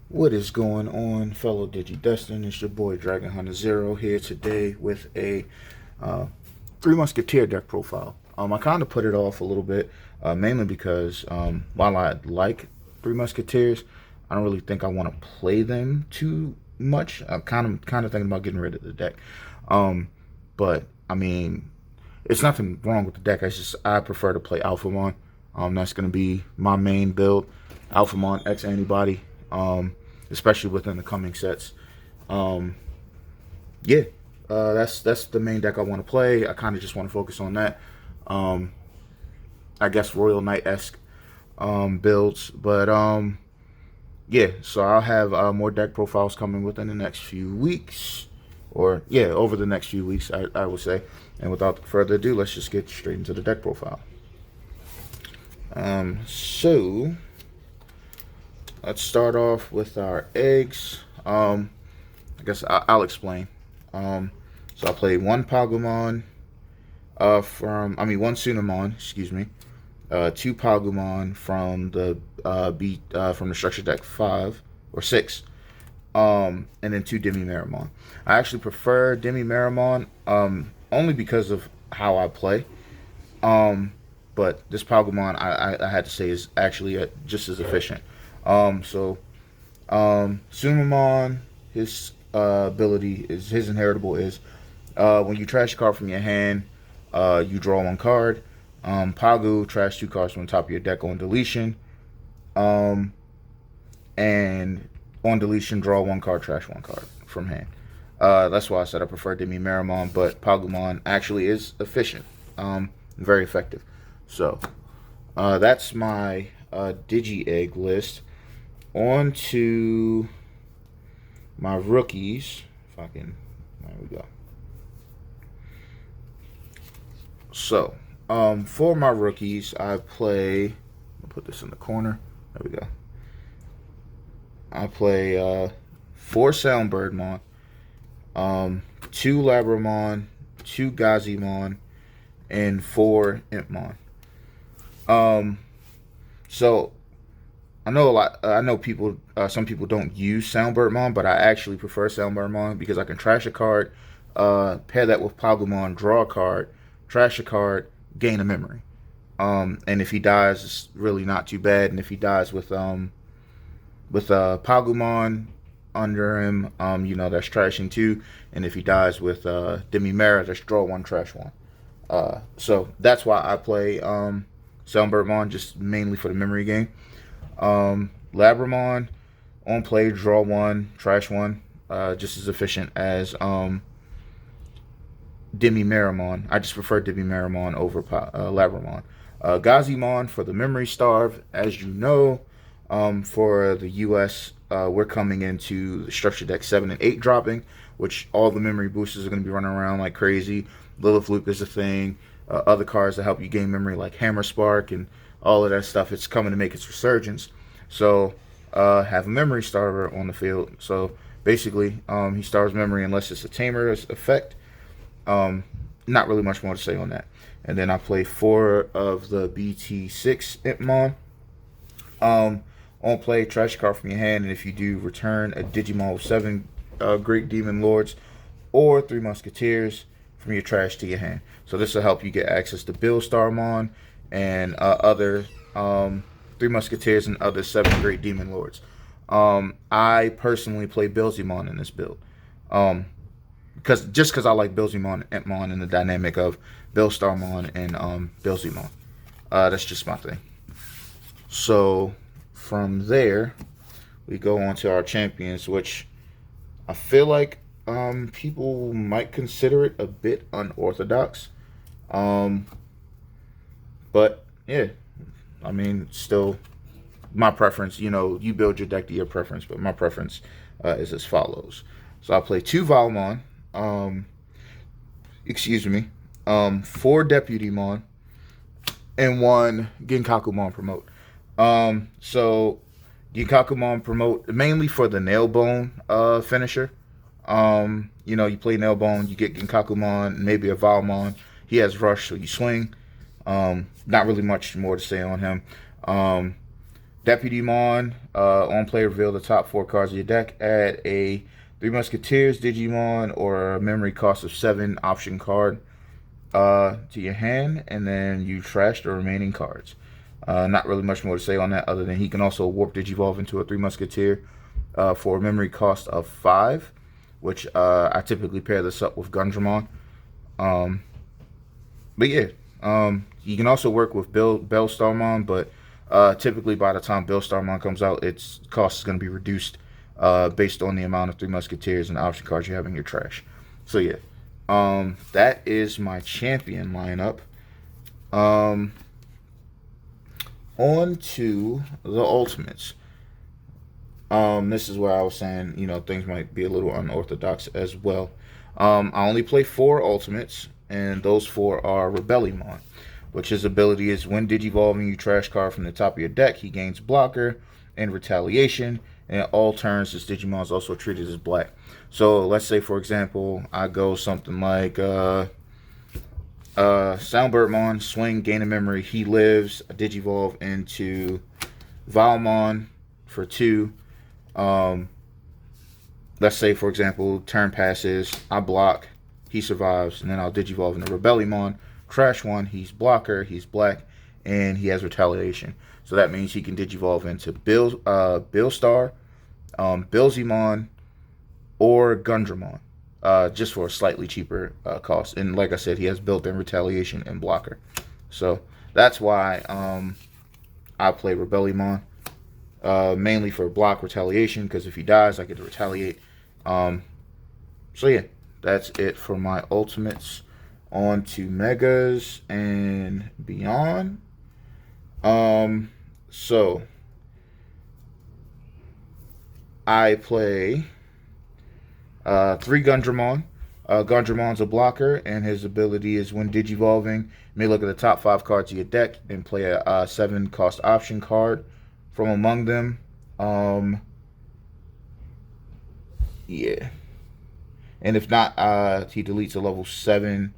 What is going on, fellow DigiDestin? It's your boy Dragon Hunter Zero here today with a uh, Three Musketeer deck profile. I kind of put it off a little bit, mainly because while I like Three Musketeers, I don't really think I want to play them too much. I'm kind of thinking about getting rid of the deck. Um, but I mean, it's nothing wrong with the deck. I prefer to play Alphamon. That's going to be my main build. Alphamon X Antibody. Especially within the coming sets. Um, yeah, that's the main deck I want to play. I kind of just want to focus on that. Um, I guess Royal Knight-esque builds, but yeah. So I'll have more deck profiles coming within the next few weeks, or yeah, over the next few weeks, I would say. And without further ado, let's just get straight into the deck profile. So let's start off with our eggs. I guess I'll explain. So I played one Pagumon one Sunamon, excuse me, two Pagumon from the from the structure deck 5 or 6, and then two Demi Marimon. I actually prefer Demi Marimon, only because of how I play. But this Pagumon, I had to say, is actually just as efficient. Sunamon, his ability is his inheritable is when you trash a card from your hand, you draw one card. Pagu, trash two cards from the top of your deck on deletion. And on deletion, draw one card, trash one card from hand. That's why I said I prefer Demi Marimon, but Pagumon actually is efficient, very effective. So that's my Digi Egg list. On to my rookies. There we go. So, for my rookies, I'll put this in the corner. There we go. I play 4 Soundbirdmon, 2 Labramon, 2 Gazimon, and 4 Impmon. So I know people. Some people don't use Soundbirdmon, but I actually prefer Soundbirdmon because I can trash a card, pair that with Pagumon, draw a card, trash a card, gain a memory. And if he dies, it's really not too bad. And if he dies with Pagumon under him, that's trashing 2. And if he dies with Demi Mara, that's draw 1, trash 1. So that's why I play Soundbirdmon, just mainly for the memory game. Labramon, on play, draw 1, trash 1, just as efficient as Demi Marimon. I just prefer Demi Marimon over Labramon. Gazimon for the memory starve. As you know, for the US, we're coming into the structure deck 7 and 8 dropping, which all the memory boosters are going to be running around like crazy. Lilith Luke is a thing. Other cards that help you gain memory like Hammer Spark and all of that stuff. It's coming to make its resurgence. So have a memory starver on the field. So basically, he starves memory unless it's a tamer's effect. Not really much more to say on that. And then I play 4 of the BT6 Impmon. On play, trash a card from your hand, and if you do, return a Digimon with 7 Great Demon Lords or 3 Musketeers from your trash to your hand. So this will help you get access to Bill Starmon and other 3 Musketeers and other 7 Great Demon Lords. I personally play Billzimon in this build. Because I like Billzimon and Entmon and the dynamic of Bill Starmon and Billzimon. That's just my thing. So from there, we go on to our champions, which I feel like people might consider it a bit unorthodox. But yeah, I mean, still my preference. You build your deck to your preference, but my preference is as follows. So I play 2 Valmon, 4 Deputymon, and 1 Ginkakumon promote. So Ginkakumon promote mainly for the Nailbone finisher. You play Nailbone, you get Ginkakumon, maybe a Valmon. He has rush, so you swing. Not really much more to say on him. Deputy Mon, on play, reveal the top 4 cards of your deck. Add a 3 Musketeers Digimon or a memory cost of 7 option card to your hand, and then you trash the remaining cards. Not really much more to say on that other than he can also warp Digivolve into a 3 Musketeer for a memory cost of 5, which I typically pair this up with Gundramon. But yeah, you can also work with Bellstarmon, but typically by the time Bellstarmon comes out, its cost is going to be reduced based on the amount of 3 Musketeers and option cards you have in your trash. So yeah, that is my champion lineup. On to the ultimates. This is where I was saying, things might be a little unorthodox as well. I only play 4 ultimates, and those 4 are Rebellion, which his ability is when Digivolving, you trash card from the top of your deck. He gains blocker and retaliation, and at all turns, this Digimon is also treated as black. So let's say, for example, I go something like Soundbirdmon, swing, gain a memory. He lives, I Digivolve into Valmon for 2. Let's say, for example, turn passes, I block, he survives, and then I'll Digivolve into Rebellion, trash 1, he's blocker, he's black, and he has retaliation. So that means he can Digivolve into Billstar, Billzimon, or Gundramon, just for a slightly cheaper cost. And like I said, he has built-in retaliation and blocker. So that's why I play Rebellion, mainly for block retaliation, because if he dies, I get to retaliate. So yeah, that's it for my ultimates. On to Megas and beyond. So I play 3 Gundramon. Gundramon's a blocker, and his ability is when Digivolving, you may look at the top 5 cards of your deck and play a 7 cost option card from among them. Yeah. And if not, he deletes a level 4,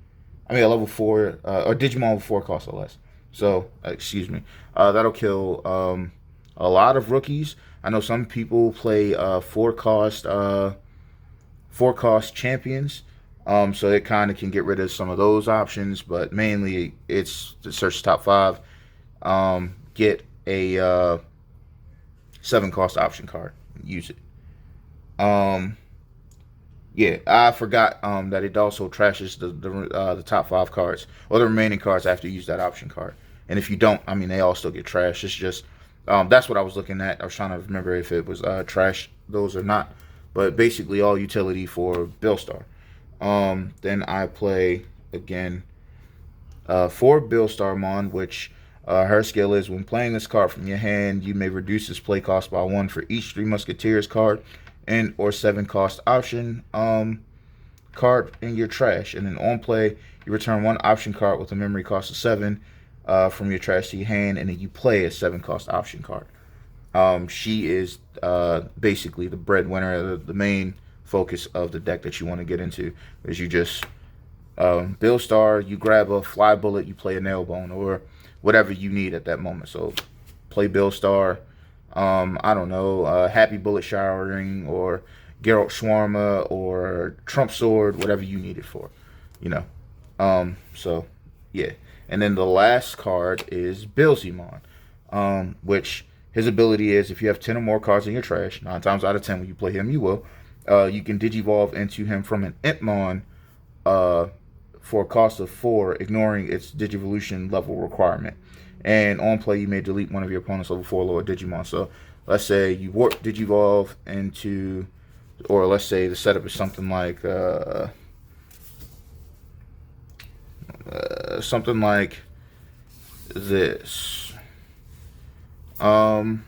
or Digimon with 4 costs or less. So, excuse me. That'll kill a lot of rookies. I know some people play 4 cost champions. So it kind of can get rid of some of those options, but mainly it's to search top 5. Get a 7 cost option card. Use it. Yeah, I forgot that it also trashes the top 5 cards or the remaining cards after you use that option card. And if you don't, I mean, they all still get trashed. It's just that's what I was looking at. I was trying to remember if it was trash those or not. But basically, all utility for Billstar. Then I play again 4 Billstarmon, which her skill is when playing this card from your hand, you may reduce its play cost by 1 for each 3 Musketeers card and or 7 cost option card in your trash. And then on play, you return 1 option card with a memory cost of 7 from your trash to your hand, and then you play a 7 cost option card. She is basically the breadwinner, the main focus of the deck that you want to get into. Is you just Billstar, you grab a Fly Bullet, you play a Nailbone, or whatever you need at that moment. So play Billstar. I don't know, Happy Bullet Showering, or Geralt Shawarma, or Trump Sword, whatever you need it for, So, yeah. And then the last card is Billzimon, which his ability is if you have 10 or more cards in your trash, 9 times out of 10 when you play him, you will, you can Digivolve into him from an Impmon for a cost of 4, ignoring its Digivolution level requirement. And on play, you may delete one of your opponent's level 4 lower Digimon. So let's say you warp Digivolve into, or let's say the setup is something like this. Then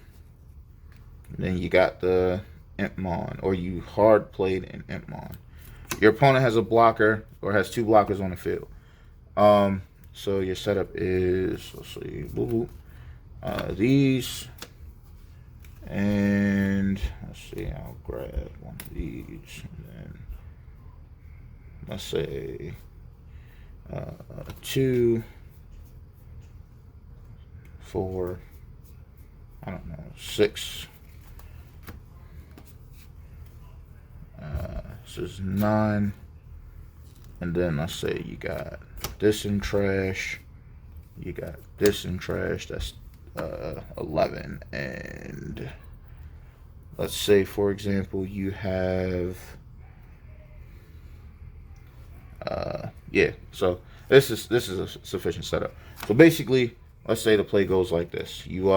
you got the Impmon, or you hard played an Impmon. Your opponent has a blocker or has 2 blockers on the field. So your setup is, let's see, these, and let's see, I'll grab one of these, and then let's say 2, 4, I don't know, 6. This is 9. And then let's say you got this in trash. You got this in trash. That's 11. And let's say, for example, you have yeah. So this is a sufficient setup. So basically, let's say the play goes like this. You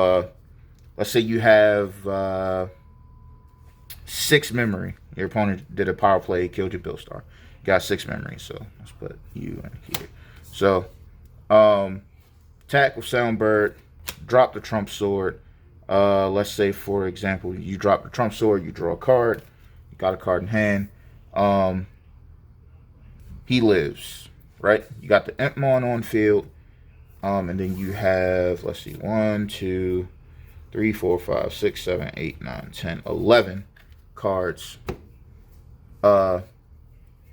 let's say you have 6 memory. Your opponent did a power play, killed your Bill Star. Got 6 memory, so let's put you in here. So attack with Soundbird, drop the Trump Sword. Let's say, for example, you drop the Trump Sword, you draw a card, you got a card in hand. He lives, right? You got the Impmon on field, and then you have, let's see, 1, 2, 3, 4, 5, 6, 7, 8, 9, 10, 11 cards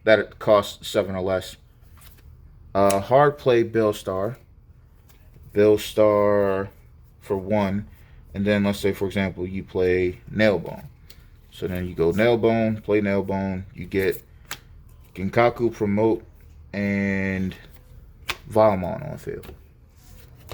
that cost 7 or less. Hard play Bill Star for 1, and then let's say, for example, you play Nailbone. So then you go Nailbone, play Nailbone, you get Ginkaku, Promote, and Valmon on field.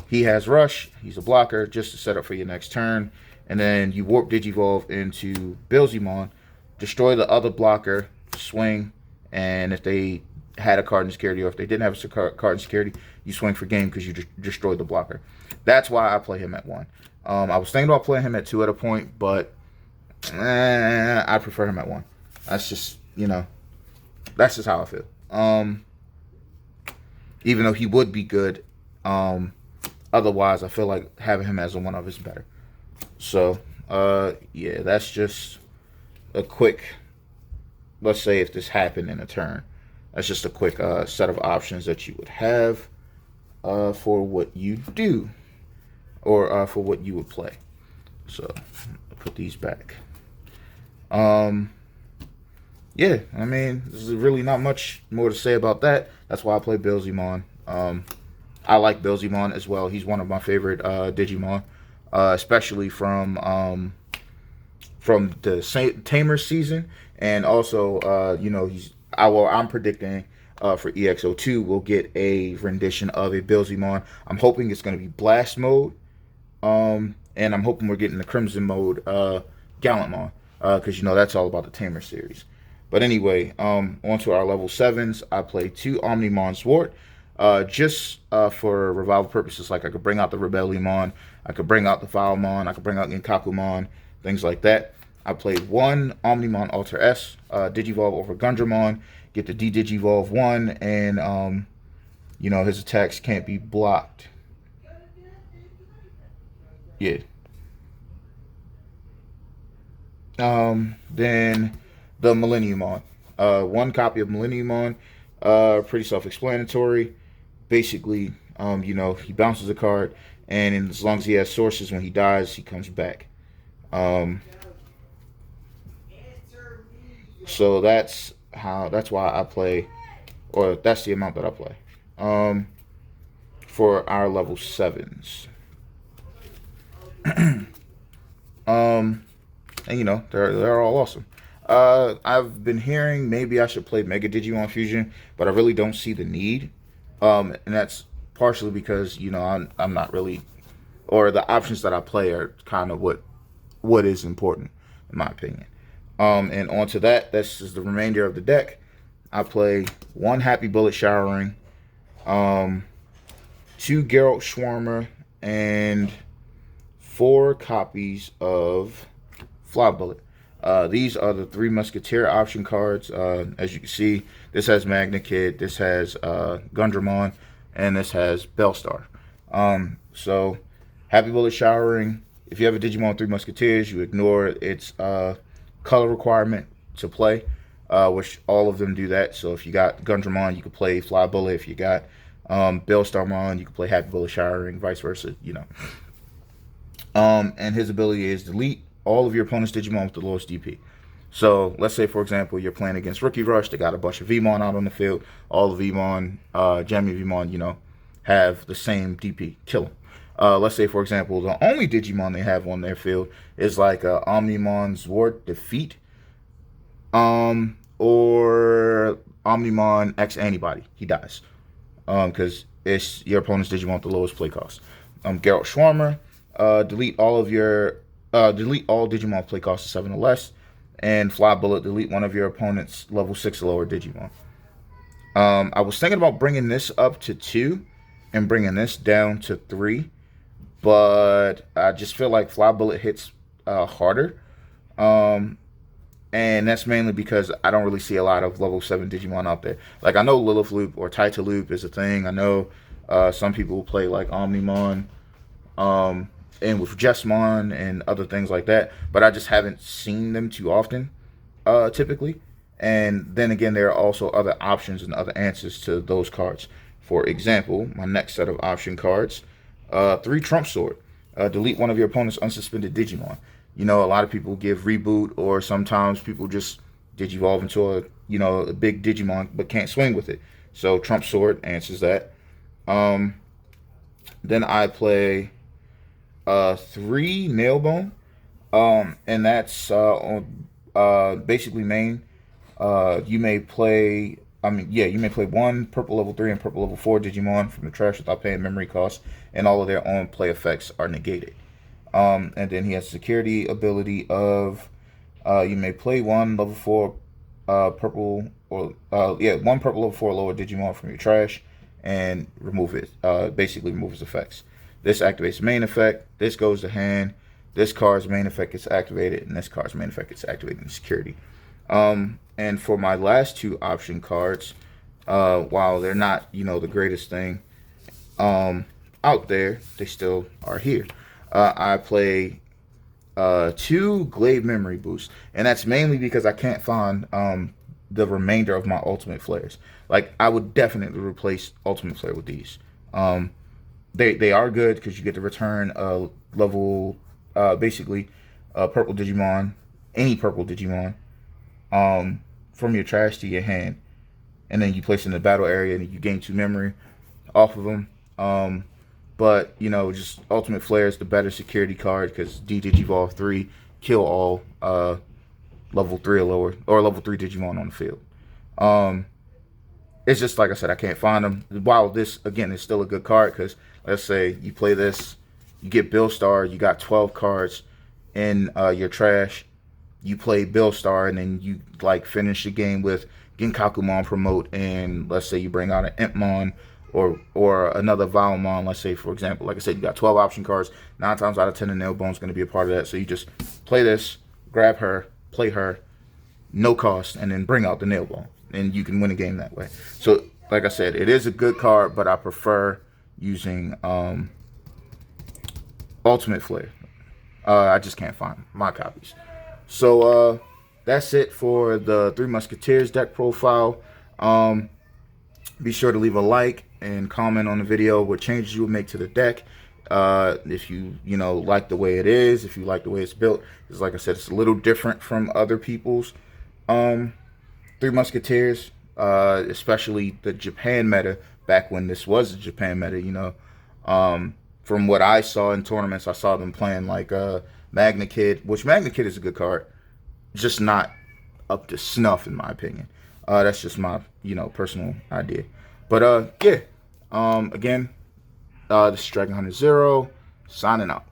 He has Rush, he's a blocker, just to set up for your next turn. And then you Warp Digivolve into Billzymon, destroy the other blocker, swing, and if they had a card in security, or if they didn't have a card in security, you swing for game because you destroyed the blocker. That's why I play him at 1. I was thinking about playing him at 2 at a point, but I prefer him at 1. That's just, that's just how I feel. Even though he would be good, otherwise I feel like having him as a 1-of is better. So, yeah, that's just a quick, let's say if this happened in a turn, that's just a quick set of options that you would have for what you do, or for what you would play. So, I'll put these back. Yeah, I mean, there's really not much more to say about that. That's why I play Billzymon. I like Billzymon as well. He's one of my favorite Digimon, especially from the Tamer season, and also I'm predicting for EXO2 we'll get a rendition of a Billzymon. I'm hoping it's going to be Blast mode, and I'm hoping we're getting the Crimson mode Gallantmon, because that's all about the Tamer series. But anyway, on to our level 7s. I play 2 Omnimon Sword, just for revival purposes. Like I could bring out the Rebellion, I could bring out the Filemon, I could bring out Ginkakumon, things like that. I played 1 Omnimon Alter S, Digivolve over Gundramon, get the D-Digivolve 1, and his attacks can't be blocked. Yeah. Then the Millenniumon. 1 copy of Millenniumon, pretty self-explanatory. Basically, he bounces a card, and as long as he has sources, when he dies, he comes back. So that's why I play, or that's the amount that I play. For our level 7s. And they're all awesome. I've been hearing maybe I should play Mega Digimon Fusion, but I really don't see the need. And that's partially because, I'm not really, or the options that I play are kind of what is important, in my opinion. And onto that, this is the remainder of the deck. I play 1 Happy Bullet Showering, 2 Geralt Schwarmer, and 4 copies of Fly Bullet. These are the 3 Musketeer option cards. As you can see, this has Magna Kid, this has Gundramon, and this has Bellstar. So, Happy Bullet Showering. If you have a Digimon with 3 Musketeers, you ignore its color requirement to play, which all of them do that. So if you got Gundramon, you can play Fly Bullet. If you got Bellstarmon, you can play Happy Bullet Showering, vice versa, And his ability is delete all of your opponent's Digimon with the lowest DP. So let's say, for example, you're playing against Rookie Rush. They got a bunch of Vmon out on the field. All the Vmon, Jammy Vmon, have the same DP. Kill Let's say, for example, the only Digimon they have on their field is like Omnimon Zwart Defeat, or Omnimon X Antibody. He dies because it's your opponent's Digimon with the lowest play cost. Geralt Schwarmer, delete all Digimon play cost of 7 or less, and Fly Bullet, delete one of your opponent's level 6 or lower Digimon. I was thinking about bringing this up to 2 and bringing this down to 3, but I just feel like Fly Bullet hits harder. And that's mainly because I don't really see a lot of level 7 Digimon out there. Like, I know Lilith Loop or Taita Loop is a thing. I know some people play like Omnimon, and with Jesmon and other things like that, but I just haven't seen them too often, typically. And then again, there are also other options and other answers to those cards. For example, my next set of option cards, 3 Trump Sword. Delete one of your opponent's unsuspended Digimon. You know, a lot of people give reboot, or sometimes people just Digivolve into a big Digimon but can't swing with it. So Trump Sword answers that. Then I play 3 Nailbone, and that's basically main. You may play 1 purple level 3 and purple level 4 Digimon from the trash without paying memory costs, and all of their own play effects are negated. And then he has security ability of you may play 1 level 4 purple, or 1 purple level 4 lower Digimon from your trash and remove it. Basically remove his effects. This activates main effect. This goes to hand. This card's main effect gets activated, and this card's main effect gets activated in security. And for my last 2 option cards, while they're not the greatest thing out there, they still are here. I play 2 Glade Memory Boosts, and that's mainly because I can't find the remainder of my Ultimate Flares. Like, I would definitely replace Ultimate Flare with these. They are good because you get to return level, basically, purple Digimon, any purple Digimon, from your trash to your hand, and then you place it in the battle area and you gain 2 memory off of them. But, just Ultimate Flare is the better security card because Digivolve 3 kill all level 3 or lower, or level 3 Digimon on the field. It's just, like I said, I can't find them. While this, again, is still a good card because, let's say, you play this, you get Bill Star, you got 12 cards in your trash, you play Bill Star, and then you, finish the game with Genkakumon Promote, and let's say you bring out an Impmon, or another Valmon. Let's say, for example, like I said, you got 12 option cards. 9 times out of 10, the Nailbone's going to be a part of that. So you just play this, grab her, play her, no cost, and then bring out the Nailbone, and you can win a game that way. So, like I said, it is a good card, but I prefer using Ultimate Flare. I just can't find my copies. So that's it for the 3 Musketeers deck profile. Be sure to leave a like and comment on the video what changes you would make to the deck. If you like the way it is, if you like the way it's built, because like I said, it's a little different from other people's 3 Musketeers, especially the Japan meta back when this was the Japan meta. From what I saw in tournaments, I saw them playing like Magna Kid, which Magna Kid is a good card, just not up to snuff in my opinion. That's just my personal idea. But again, this is Dragon Hunter Zero signing out.